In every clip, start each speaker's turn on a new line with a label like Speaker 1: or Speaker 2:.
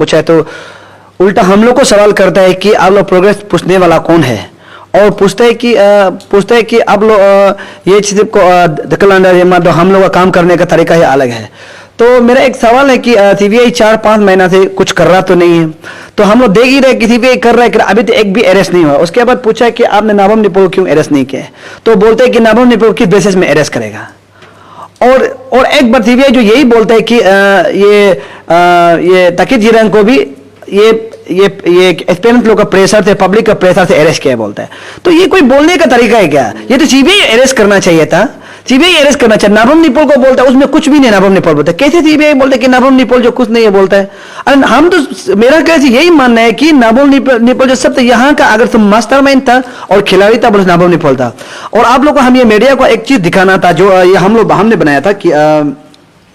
Speaker 1: पूछा है, तो उल्टा हम लोग को सवाल करता है कि आप लोग प्रोग्रेस पूछने वाला कौन है, और पूछता है कि आप लोग ये चीज़ को दखल अंदाजी मत दो, हम लोग का काम करने का तरीका ही अलग है। तो मेरा एक सवाल है कि सीबीआई 4-5 महीना से कुछ कर रहा तो नहीं है, तो हम लोग देख ही रहे कि सीबीआई कर रहा है, अभी तो एक भी अरेस्ट नहीं हुआ। उसके बाद पूछा है कि आपने नाबम निपोल क्यों अरेस्ट नहीं किया, तो बोलते हैं कि नाबम निपोल किस बेसिस में अरेस्ट करेगा। और एक बार सीबीआई जो यही बोलता है कि ये तकीत जीरान को भी ये एक्सपेरिमेंट लोग का प्रेशर से, पब्लिक का प्रेशर से अरेस्ट किया बोलता है। तो ये कोई बोलने का तरीका है क्या? ये तो सीबीआई अरेस्ट करना चाहिए था, सीबीआई अरेस्ट करना चाहिए। नाबम निपोल को बोलता है, उसमें कुछ भी नहीं, नाबम निपोल बोलता है। कैसे सीबीआई बोलते कि नाबम निपोल जो कुछ नहीं है बोलता है? अरे हम तो, मेरा कैसे यही मानना है कि नाबम निपोल जो सब यहाँ का अगर तुम मास्टरमाइंड था और खिलाड़ी था, बोले नाबम निपोल था। और आप लोग को हम ये मीडिया को एक चीज दिखाना था जो ये हमने बनाया था कि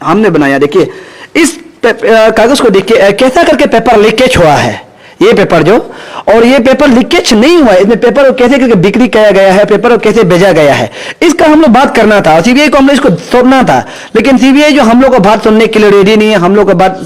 Speaker 1: हमने बनाया, देखिए इस कागज को देखिए कैसा करके पेपर लीकेज हुआ है। ये पेपर जो, और ये पेपर लीकेज नहीं हुआ है, इसमें पेपर को कैसे करके बिक्री किया गया है, पेपर को कैसे भेजा गया है, इसका हम लोग बात करना था। सीबीआई को हम लोग इसको सुनना था, लेकिन सीबीआई जो हम लोग को बात सुनने के लिए रेडी नहीं है, हम लोग को बात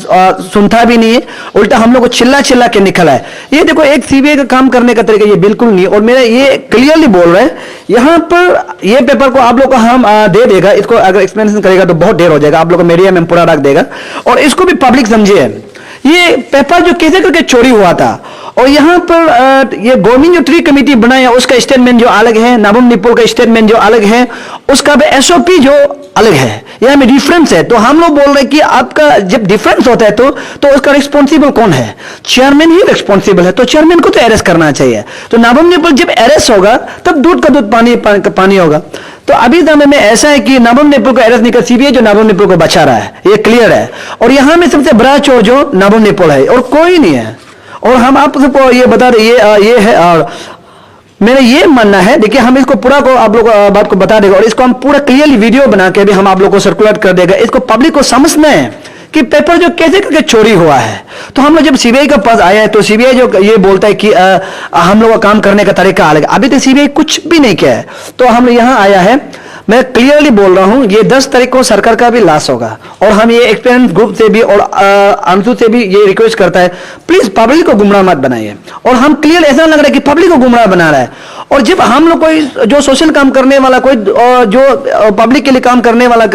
Speaker 1: सुनता भी नहीं है, उल्टा हम लोग को चिल्ला चिल्ला के निकला है। ये देखो एक सीबीआई का काम करने का तरीका ये बिल्कुल नहीं है। और मेरा ये क्लियरली बोल रहे हैं, यहाँ पर ये पेपर को आप लोग को हम दे देगा, इसको अगर एक्सप्लेनेशन करेगा तो बहुत देर हो जाएगा, आप लोग को मीडिया में पूरा रख देगा, और इसको भी पब्लिक समझिए। ये पेपर जो कैसे करके चोरी हुआ था, और यहाँ पर ये गवर्नमेंट जो ट्री कमेटी बनाया उसका स्टेटमेंट जो अलग है, नाबम निपोल का स्टेटमेंट जो अलग है, उसका भी एसओपी जो अलग है, यहाँ में डिफरेंस है। तो हम लोग बोल रहे हैं कि आपका जब डिफरेंस होता है तो उसका रिस्पॉन्सिबल कौन है? चेयरमैन ही रिस्पॉन्सिबल है, तो चेयरमैन को तो अरेस्ट करना चाहिए। तो नाबम निपोल जब अरेस्ट होगा तब दूध का दूध पानी होगा। तो अभी समय में ऐसा है कि नाबम निपोल को अरेस्ट नहीं कर, सीबीआई जो नाबम निपोल को बचा रहा है, ये क्लियर है। और यहाँ में सबसे बड़ा चोर जो नाबम निपोल है और कोई नहीं है। और हम आप सबको ये बता रहे ये है, और मेरा ये मानना है, देखिए हम इसको पूरा को आप लोग बात को बता देगा, और इसको हम पूरा क्लियरली वीडियो बना के भी हम आप लोग को सर्कुलेट कर देगा। इसको पब्लिक को समझना है कि पेपर जो कैसे करके चोरी हुआ है। तो हम लोग जब सीबीआई का पास आया है तो सीबीआई जो ये बोलता है कि हम लोग का काम करने का तरीका अलग है, अभी तक सीबीआई कुछ भी नहीं किया है। तो हम यहाँ आया है, मैं क्लियरली बोल रहा हूं, ये 10 तारीख को सरकार का भी लॉस होगा। और हम ये एक्सपीरियंस ग्रुप से भी और अंशु से भी ये रिक्वेस्ट करता है, प्लीज पब्लिक को गुमराह मत बनाइए। और हम क्लियर ऐसा लग रहा है कि पब्लिक को गुमराह बना रहा है। और जब हम लोग कोई जो सोशल काम करने वाला, कोई जो पब्लिक के लिए काम करने वाला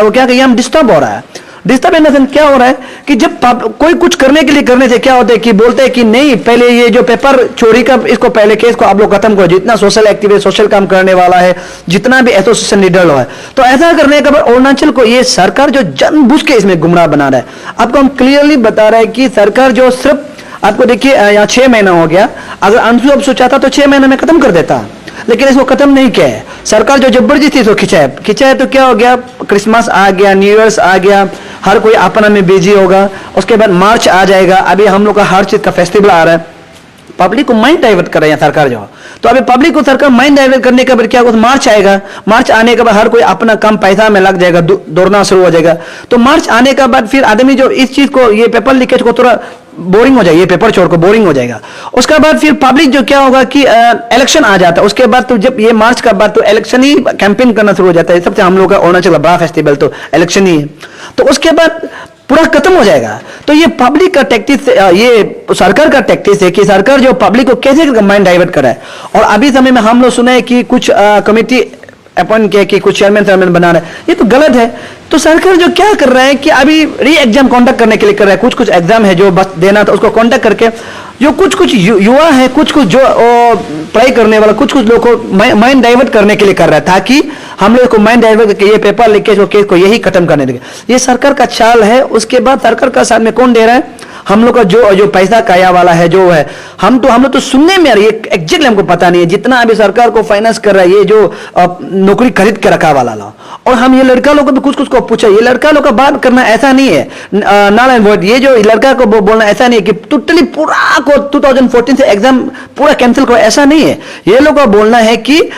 Speaker 1: वो क्या कहिए, हम डिस्टर्ब हो रहा है। डिस्टर्ब क्या हो रहा है कि जब कोई कुछ करने के लिए करने से क्या होता है कि बोलते हैं कि नहीं, पहले ये जो पेपर चोरी का इसको पहले केस को आप लोग खत्म करो, जितना सोशल एक्टिविस्ट, सोशल काम करने वाला है, जितना भी एसोसिएशन लीडर है। तो ऐसा करने के बाद अरुणाचल को ये सरकार जो जानबूझ के इसमें गुमराह बना रहा है। आपको हम क्लियरली बता रहे हैं कि सरकार जो सिर्फ आपको देखिए यहाँ 6 महीना हो गया, अगर अंशु अब सोचा था तो 6 महीने में खत्म कर देता, लेकिन इसको खत्म नहीं किया है। सरकार जो जबरदस्ती इसको खिंचा है तो क्या हो गया, क्रिसमस आ गया, न्यू ईयर्स आ गया, हर कोई अपना में बिजी होगा। उसके बाद मार्च आ जाएगा, अभी हम लोग का हर चीज का फेस्टिवल आ रहा है, पब्लिक को माइंड डाइवर्ट कर रहे हैं सरकार जो। तो अभी पब्लिक को सरकार माइंड डाइवर्ट करने के बाद क्या होगा, मार्च आएगा, मार्च आने के बाद हर कोई अपना कम पैसा में लग जाएगा, दौड़ना शुरू हो जाएगा। तो मार्च आने के बाद फिर आदमी जो इस चीज को, ये पेपर लीकेज को थोड़ा बोरिंग हो जाएगा, ये पेपर चोर को बोरिंग हो जाएगा। उसके बाद फिर पब्लिक जो क्या होगा कि इलेक्शन आ जाता है, उसके बाद तो जब ये मार्च का बाद तो इलेक्शन ही कैंपेन करना शुरू हो जाता है। सबसे हम लोग का अरुणाचल बड़ा फेस्टिवल तो इलेक्शन ही है, तो उसके बाद पूरा खत्म हो जाएगा। तो ये पब्लिक का टैक्टिस, ये सरकार का टैक्टिस है कि सरकार जो पब्लिक को कैसे माइंड डाइवर्ट कराए। और अभी समय में हम लोग सुने हैं कि कुछ कमेटी अपॉइंट किया कि कुछ चेयरमैन बना रहा है, ये तो गलत है। तो सरकार जो क्या कर रहा है कि अभी री एग्जाम कॉन्डक्ट करने के लिए कर रहा है, कुछ एग्जाम है जो बस देना था उसको कॉन्डक्ट करके, जो कुछ युवा है, कुछ जो पढ़ाई करने वाला, कुछ लोग को माइंड डाइवर्ट करने के लिए कर रहा है, ताकि हम लोग को माइंड डाइवर्ट करके ये पेपर लीकेज केस को यही खत्म करने देंगे। ये सरकार का चाल है। उसके बाद सरकार का साथ में कौन दे रहा है, हम लोग का जो पैसा काया वाला है जो है, हम लोग तो सुनने में आ रही है, एग्जैक्टली हमको पता नहीं है जितना अभी सरकार को फाइनेंस कर रहा है ये जो नौकरी खरीद के रखा वाला लो। और हम ये लड़का लोग को भी कुछ को पूछा, ये लड़का लोग का बात करना ऐसा नहीं है नारायण वोट, ये जो लड़का को बोलना ऐसा नहीं है कि टोटली पूरा को 2014 से एग्जाम पूरा कैंसिल करो, ऐसा नहीं है। ये लोग का बोलना है कि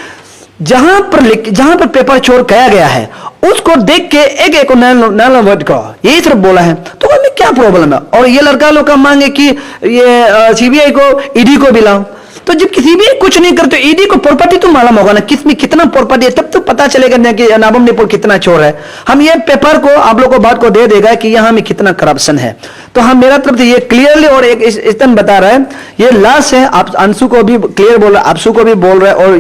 Speaker 1: जहां पर पेपर चोर किया गया है उसको देख के एक नारायण वोट को यही सिर्फ बोला है, तो हमें क्या प्रॉब्लम है। और ये लड़का लोग का मांगे कि ये सीबीआई को, ईडी को भी लाओ, तो जब किसी भी कुछ नहीं करते, ईडी को प्रॉपर्टी तो मालूम होगा ना, किसमें कितना प्रॉपर्टी है, तब तो पता चलेगा ना कि नाबम निपुल कितना चोर है। हम ये पेपर को आप लोग को बात को दे देगा कि यहाँ में कितना करप्शन है। तो हम मेरा तरफ से ये क्लियरली और एक इस्तन बता रहा है, ये लाश है। आप अंशु को भी क्लियर बोल रहा है, आपसू को भी बोल रहा है, और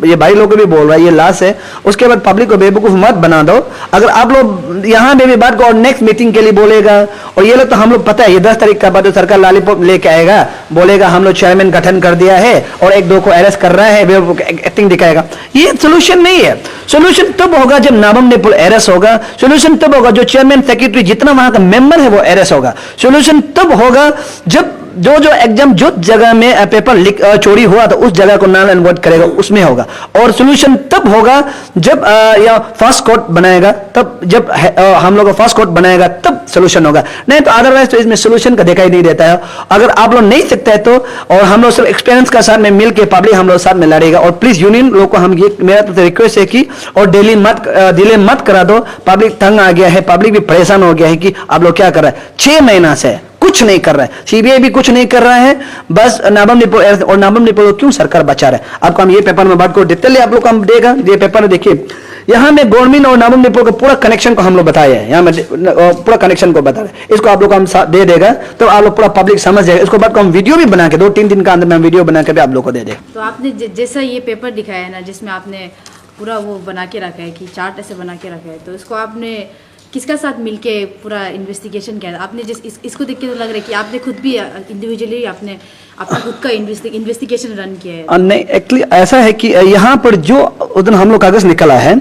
Speaker 1: ये भाई लोग को भी बोल रहा है, ये लाश है। उसके बाद पब्लिक को बेवकूफ मत बना दो। अगर आप लोग यहाँ में भी बात को और नेक्स्ट मीटिंग के लिए बोलेगा, और ये लोग तो हम लोग पता है ये 10 तारीख का बाद सरकार लॉलीपॉप लेके आएगा, बोलेगा हम लोग चेयरमैन गठन कर दिया है और 1-2 को अरेस्ट कर रहा है, एक्टिंग दिखाएगा। ये सोल्यूशन नहीं है। सोल्यूशन तब होगा जब नाबम निपुल अरेस्ट होगा। सोल्यूशन तब होगा जो चेयरमैन सेक्रेटरी जितना वहां का मेंबर है वो अरेस्ट होगा। सोल्यूशन तब होगा जब जो एग्जाम जो जगह में पेपर चोरी हुआ था उस जगह को नल एंड वोइड करेगा, उसमें होगा। और सोल्यूशन तब होगा जब या फास्ट कोर्ट बनाएगा, तब जब हम लोग फास्ट कोर्ट बनाएगा तब सोल्यूशन होगा। नहीं तो अदरवाइज तो इसमें सोल्यूशन का दिखाई नहीं देता है। अगर आप लोग नहीं सकते हैं तो, और हम लोग सब एक्सपीरियंस का साथ में मिल के पब्लिक हम लोग साथ में लड़ेगा। और प्लीज यूनियन लोग को हम ये मेरा तो रिक्वेस्ट है कि और डिले मत करा दो। पब्लिक तंग आ गया है, पब्लिक भी परेशान हो गया है कि आप लोग क्या कर रहे हैं। 6 महीना से कुछ नहीं कर रहा है, सीबीआई भी कुछ नहीं कर रहा है, बस नाबम निपुल। और नाबम निपुल को क्यों सरकार बचा रहा है, आपको हम ये पेपर में बात को डिटेल आप लोग को हम देगा। ये पेपर देखिए, यहाँ में गवर्नमेंट और नाबम निपुल का पूरा कनेक्शन को हम लोग बताया है, यहाँ में पूरा कनेक्शन को बता रहे हैं। इसको आप लोग को हम दे देगा तो आप लोग पूरा पब्लिक समझ जाएगा। इसको बाद को हम वीडियो भी बना के 2-3 दिन का अंदर में हम वीडियो बना के भी आप लोग को दे देगा।
Speaker 2: तो आपने जैसा ये पेपर दिखाया है ना, जिसमें आपने पूरा वो बना के रखा है कि चार्ट ऐसे बना के रखा है, तो इसको आपने किसका साथ मिलके पूरा इन्वेस्टिगेशन किया? आपने इसको देख के तो लग रहा है कि आपने खुद भी इंडिविजुअली आपने अपना खुद का इन्वेस्टिगेशन रन किया है।
Speaker 1: नहीं, एक्चुअली ऐसा है कि यहाँ पर जो उधर हम लोग कागज निकला है,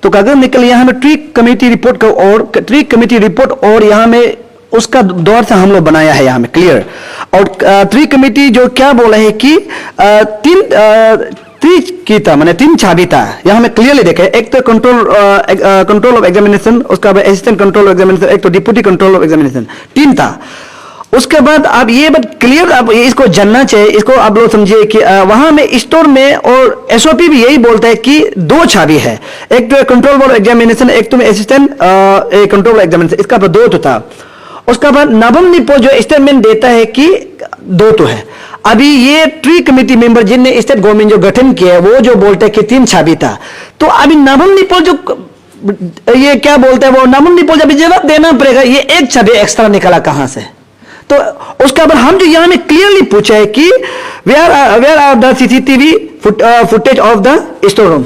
Speaker 1: तो कागज निकल यहाँ में ट्री कमेटी रिपोर्ट का, और ट्री कमेटी रिपोर्ट और यहाँ में उसका दौर से हम लोग बनाया है यहाँ में क्लियर। और ट्री कमेटी जो क्या बोला है कि 3 की था, मैंने 3 चाबी था यहाँ में क्लियरली देखे। एक तो कंट्रोल ऑफ एग्जामिनेशन, उसका बाद असिस्टेंट कंट्रोल ऑफ एग्जामिनेशन, एक तो डिप्टी कंट्रोल ऑफ एग्जामिनेशन, 3 था। उसके बाद आप ये बात क्लियर आप इसको जानना चाहिए, इसको आप लोग समझिए कि वहां में स्टोर में और एसओपी भी यही बोलता है कि 2 चाबी है, एक तो कंट्रोल बोर्ड एग्जामिनेशन, एक तो असिस्टेंट कंट्रोल एग्जामिनेशन, इसका 2 तो था। उसके बाद नाबम निपुल जो स्टेटमेंट देता है कि 2 तो है। अभी ये ट्री कमेटी मेंबर जिनने स्टेट गवर्नमेंट जो गठन किया है वो जो बोलते हैं कि 3 चाबी था। तो अभी नाबम निपुल जो ये क्या बोलते हैं, वो नाबम निपुल जब जवाब देना पड़ेगा ये 1 चाबी एक्स्ट्रा निकला कहां से। तो उसका बाद हम जो यहाँ में क्लियरली पूछा है कि where are the CCTV footage of the store room,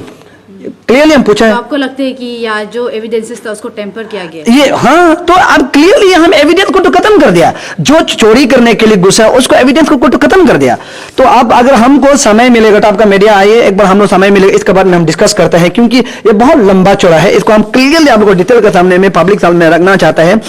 Speaker 1: clearly हम पूछा है।
Speaker 2: तो आपको लगता है कि या जो एविडेंसेस था उसको टेम्पर किया गया
Speaker 1: ये? हाँ, तो अब क्लियरली हम एविडेंस को तो खत्म कर दिया। जो चोरी करने के लिए घुसा उसको एविडेंस को तो खत्म कर दिया। तो अब अगर हमको समय मिलेगा तो आपका मीडिया आइए, एक बार हम लोग समय मिलेगा इसके बारे में हम डिस्कस करते हैं, क्योंकि ये बहुत लंबा चौड़ा है। इसको हम क्लियरली आपको डिटेल के सामने में पब्लिक सामने रखना चाहता है।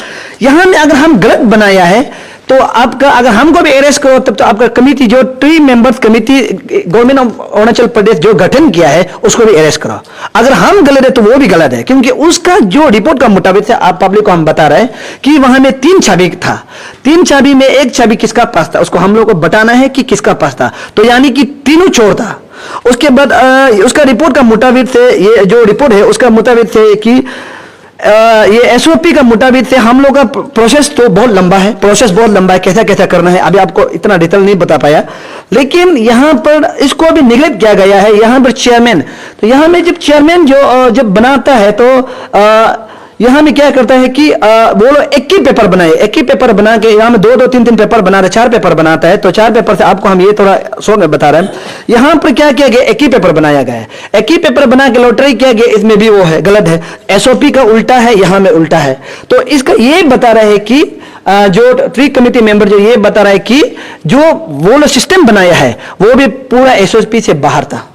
Speaker 1: यहाँ में अगर हम गलत बनाया है तो आपका, अगर हमको भी अरेस्ट करो तब तो आपका कमेटी जो 3 members committee government of Arunachal Pradesh जो गठन किया है उसको भी अरेस्ट करो। अगर हम गलत है तो वो भी गलत है, क्योंकि उसका जो रिपोर्ट का मुताबिक से आप पब्लिक को हम बता रहे हैं कि वहां में 3 चाबी था। 3 चाबी में 1 चाबी किसका पास था उसको हम लोग को बताना है कि किसका पास था। तो यानी कि तीनों चोर था। उसके बाद उसका रिपोर्ट का मुताबिक से, ये जो रिपोर्ट है उसका मुताबिक से कि ये एसओपी का मुताबिक से हम लोग का प्रोसेस तो बहुत लंबा है, कैसा कैसा करना है अभी आपको इतना डिटेल नहीं बता पाया। लेकिन यहाँ पर इसको भी निगलेक्ट किया गया है। यहाँ पर चेयरमैन, तो यहाँ में जब चेयरमैन जो जब बनाता है तो यहाँ में क्या करता है कि वो लोग 1 ही पेपर बनाए, 1 ही पेपर बना के यहाँ में 2-2, 3-3 पेपर बना रहे, 4 पेपर बनाता है। तो 4 पेपर से आपको हम ये थोड़ा शो में बता रहे हैं। यहाँ पर क्या किया गया, 1 ही पेपर बनाया गया है, 1 ही पेपर बना के लॉटरी किया गया। इसमें भी वो है गलत है, एसओपी का उल्टा है, यहाँ में उल्टा है। तो इसका ये बता रहे हैं कि जो ट्री कमेटी मेंबर जो ये बता रहा है कि जो वो लोग सिस्टम बनाया है वो भी पूरा एसओपी से बाहर था।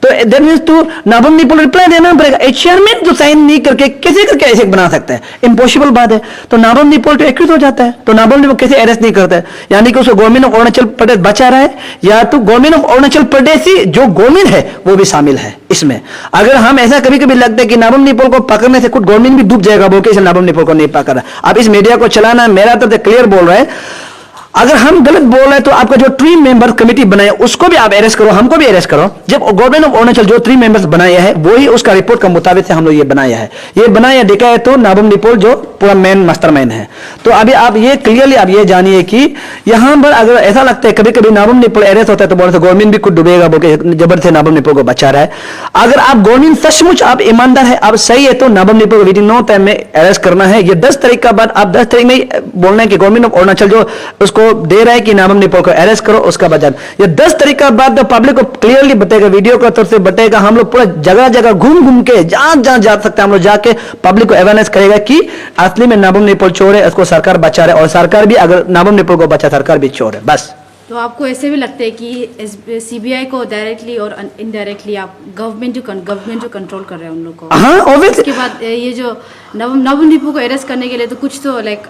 Speaker 1: तो that means to Nabam Nipul reply देना पड़ेगा। चेयरमैन जो साइन नहीं करके कैसे करके ऐसे बना सकता है, इम्पॉसिबल बात है। तो नाबम निपुल तो एक्यूज हो जाता है, तो नाबम निपुल कैसे अरेस्ट नहीं करता है? यानी कि उसको गवर्नमेंट ऑफ अरुणाचल प्रदेश बचा रहा है, या तो गवर्नमेंट ऑफ अरुणाचल प्रदेश ही जो गवर्नमेंट है वो भी शामिल है इसमें। अगर हम ऐसा कभी कभी लगता है कि नाबम निपुल को पकड़ने से खुद गवर्नमेंट भी डूब जाएगा, बोल के नाबम निपुल को नहीं पकड़ रहा। अब इस मीडिया को चलाना मेरा तो क्लियर बोल रहा है। अगर हम गलत बोल रहे हैं तो आपका जो 3 मेंबर कमेटी बनाए उसको भी आप अरेस्ट करो, हमको भी अरेस्ट करो। जब गवर्नमेंट ऑफ अरुणाचल जो 3 मेंबर्स बनाया है वही उसका रिपोर्ट का मुताबिक से हम लोग ये बनाया है, ये बनाया देखा है तो नाबम निपोल जो पूरा मेन मास्टरमाइंड है। तो अभी आप ये क्लियरली आप ये जानिए कि यहां पर अगर ऐसा लगता है कभी कभी नाबम निपोल अरेस्ट होता है तो बोलते हैं गवर्नमेंट भी खुद डूबेगा बोल के जबर से नाबम निपोल को बचा रहा है। अगर आप गवर्नमेंट सचमुच आप ईमानदार है, आप सही है तो नाबम निपोल को विदिन नो टाइम में अरेस्ट करना है। ये 10 तारीख का बाद आप 10 तारीख में बोलना है कि गवर्नमेंट ऑफ अरुणाचल जो उसको दे रहा है कि नाबम निपोल को अरेस्ट करो, उसका बाद ये 10 तारीख का बाद पब्लिक को क्लियरली बताएगा, वीडियो का तौर से बताएगा। हम लोग पूरा जगह जगह घूम घूम के जहां जहां जा सकते हैं हम लोग जाके पब्लिक को अवेयरनेस करेगा कि असली में नाबम निपोल चोर है, उसको सरकार बचा रहा है और सरकार भी अगर नाबम निपोल को बचा सरकार भी चोर है। बस
Speaker 2: तो आपको ऐसे भी लगता है कि सीबीआई को डायरेक्टली और इनडायरेक्टली आप गवर्नमेंट जो कंट्रोल कर रहे हैं उन लोग को?
Speaker 1: हाँ ऑब्वियसली।
Speaker 2: उसके बाद ये जो नाबम निपोल को अरेस्ट करने के लिए तो कुछ तो लाइक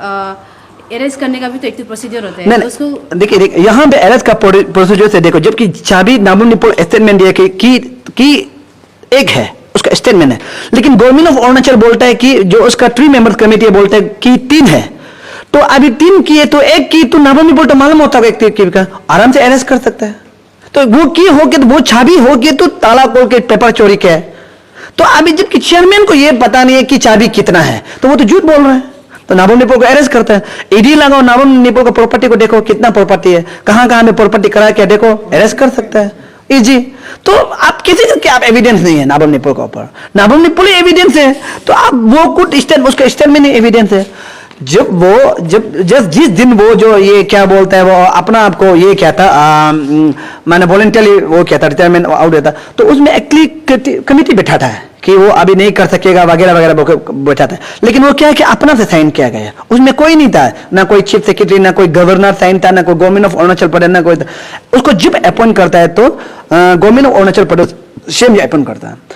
Speaker 2: अरेस्ट करने का भी तो एक प्रोसीजर होता है।
Speaker 1: नहीं,
Speaker 2: तो उसको
Speaker 1: देखिए यहाँ पे अरेस्ट का प्रोसीजर से देखो, जबकि चाबी नाबम निपोल स्टेटमेंट दिया कि एक है उसका स्टेटमेंट है, लेकिन गवर्नमेंट ऑफ अरुणाचल बोलता है कि जो उसका 3 मेंबर कमेटी बोलता है कि 3 है। तो अभी 3 किए तो एक की तो नाबम निपोल तो मालूम होता है एक का आराम से अरेस्ट कर सकता है। तो वो की हो के तो वो चाबी हो के तो ताला खोल के पेपर चोरी के है। तो अभी जबकि चेयरमैन को ये पता नहीं है कि चाबी कितना है तो वो तो झूठ बोल रहा है, तो नाबम निपोल को अरेस्ट करता है। ईडी लगाओ, नाबम निपोल को प्रॉपर्टी को देखो कितना प्रॉपर्टी है, कहां कहां में प्रॉपर्टी करा के देखो, अरेस्ट कर सकता है इजी। तो आप किसी का आप एविडेंस नहीं है नाबम निपोल के ऊपर, नाबम निपोल एविडेंस है तो आप वो कुछ उसका स्टेटमेंट एविडेंस है। जिस दिन वो जो ये क्या बोलता है वो अपना आपको ये क्या था मैंने वॉलंटियरली वो क्या था रिटायरमेंट आउट देता तो उसमें एक्चुअली कमिटी बैठाता है कि वो अभी नहीं कर सकेगा वगैरह वगैरह बैठाता है, लेकिन वो क्या है कि अपना से साइन किया गया, उसमें कोई नहीं था, ना कोई चीफ सेक्रेटरी, ना कोई गवर्नर साइन था, ना कोई गवर्नमेंट ऑफ अरुणाचल प्रदेश, ना कोई। उसको जब अपॉइंट करता है तो government of Arunachal Pradesh same appoint करता है।